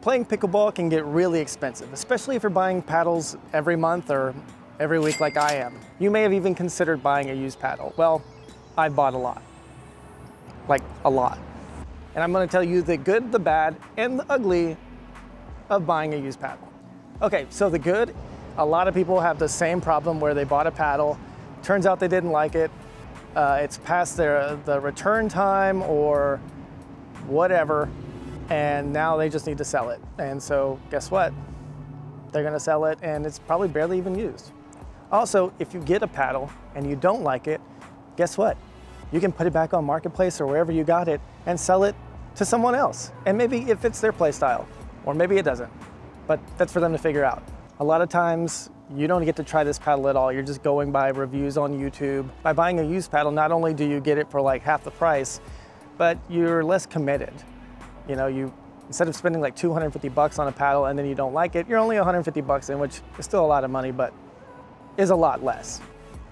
Playing pickleball can get really expensive, especially if you're buying paddles every month or every week like I am. You may have even considered buying a used paddle. Well, I bought a lot, like a lot. And I'm gonna tell you the good, the bad, and the ugly of buying a used paddle. Okay, so the good, a lot of people have the same problem where they bought a paddle, turns out they didn't like it, it's past the return time or whatever, and now they just need to sell it. And so guess what? They're gonna sell it and it's probably barely even used. Also, if you get a paddle and you don't like it, guess what? You can put it back on Marketplace or wherever you got it and sell it to someone else. And maybe it fits their play style, or maybe it doesn't, but that's for them to figure out. A lot of times, you don't get to try this paddle at all. You're just going by reviews on YouTube. By buying a used paddle, not only do you get it for like half the price, but you're less committed. You know, instead of spending like 250 bucks on a paddle and then you don't like it, you're only 150 bucks in, which is still a lot of money, but is a lot less.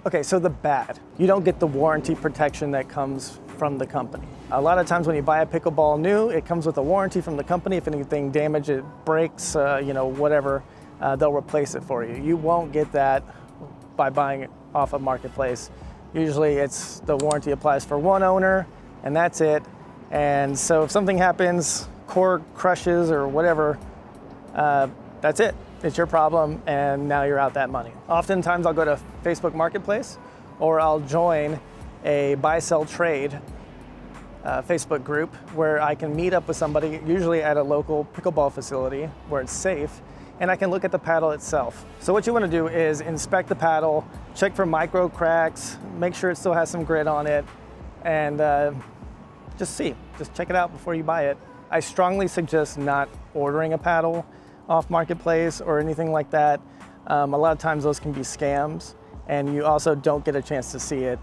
Okay, so the bad. You don't get the warranty protection that comes from the company. A lot of times when you buy a pickleball new, it comes with a warranty from the company. If anything damages, breaks, whatever, they'll replace it for you. You won't get that by buying it off of Marketplace. Usually it's the warranty applies for one owner and that's it. And so if something happens, cord crushes or whatever, that's it. It's your problem and now you're out that money. Oftentimes I'll go to Facebook Marketplace or I'll join a buy, sell, trade Facebook group where I can meet up with somebody, usually at a local pickleball facility where it's safe, and I can look at the paddle itself. So what you want to do is inspect the paddle, check for micro cracks, make sure it still has some grit on it, and just check it out before you buy it. I strongly suggest not ordering a paddle off Marketplace or anything like that. A lot of times those can be scams, and you also don't get a chance to see it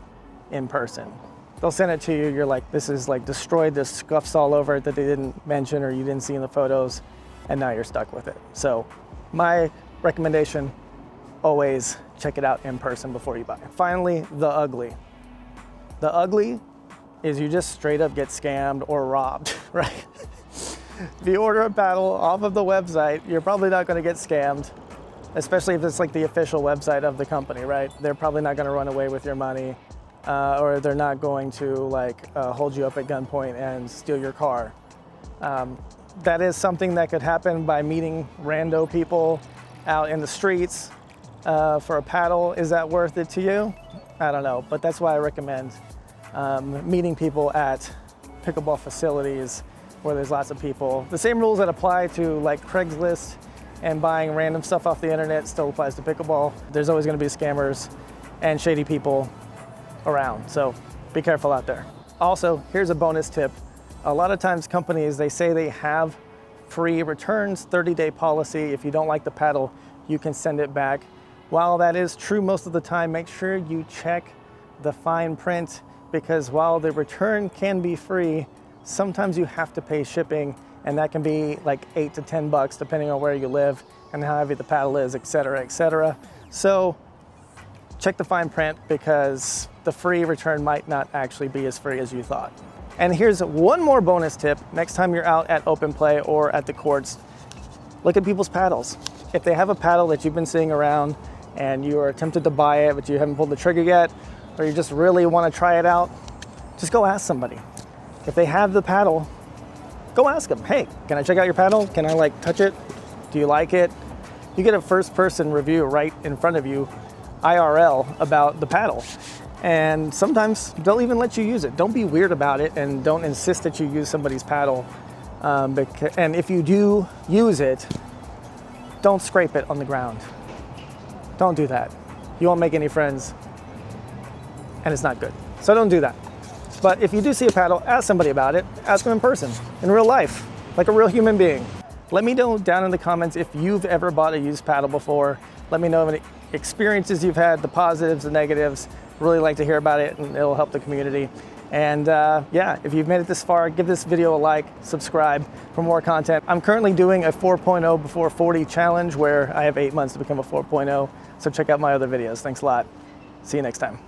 in person. They'll send it to you, you're like, this is like destroyed, there's scuffs all over it that they didn't mention or you didn't see in the photos, and now you're stuck with it. So my recommendation, always check it out in person before you buy it. Finally, the ugly. The ugly is you just straight up get scammed or robbed, right? If you order a paddle off of the website, you're probably not gonna get scammed, especially if it's like the official website of the company, right? They're probably not gonna run away with your money, or they're not going to hold you up at gunpoint and steal your car. That is something that could happen by meeting rando people out in the streets for a paddle. Is that worth it to you? I don't know, but that's why I recommend meeting people at pickleball facilities where there's lots of people. The same rules that apply to like Craigslist and buying random stuff off the internet still applies to pickleball. There's always gonna be scammers and shady people around, so be careful out there. Also, here's a bonus tip. A lot of times companies, they say they have free returns, 30-day policy. If you don't like the paddle, you can send it back. While that is true most of the time, make sure you check the fine print, because while the return can be free, sometimes you have to pay shipping, and that can be like 8 to 10 bucks depending on where you live and how heavy the paddle is, et cetera, et cetera. So check the fine print, because the free return might not actually be as free as you thought. And here's one more bonus tip. Next time you're out at open play or at the courts, look at people's paddles. If they have a paddle that you've been seeing around and you are tempted to buy it, but you haven't pulled the trigger yet, or you just really want to try it out, just go ask somebody. If they have the paddle, go ask them, hey, can I check out your paddle? Can I touch it? Do you like it? You get a first person review right in front of you, IRL, about the paddle. And sometimes they'll even let you use it. Don't be weird about it and don't insist that you use somebody's paddle. And if you do use it, don't scrape it on the ground. Don't do that. You won't make any friends and it's not good. So don't do that. But if you do see a paddle, ask somebody about it. Ask them in person, in real life, like a real human being. Let me know down in the comments if you've ever bought a used paddle before. Let me know any experiences you've had, the positives, the negatives. Really like to hear about it, and it'll help the community. And yeah, if you've made it this far, give this video a like, subscribe for more content. I'm currently doing a 4.0 before 40 challenge where I have 8 months to become a 4.0. So check out my other videos. Thanks a lot. See you next time.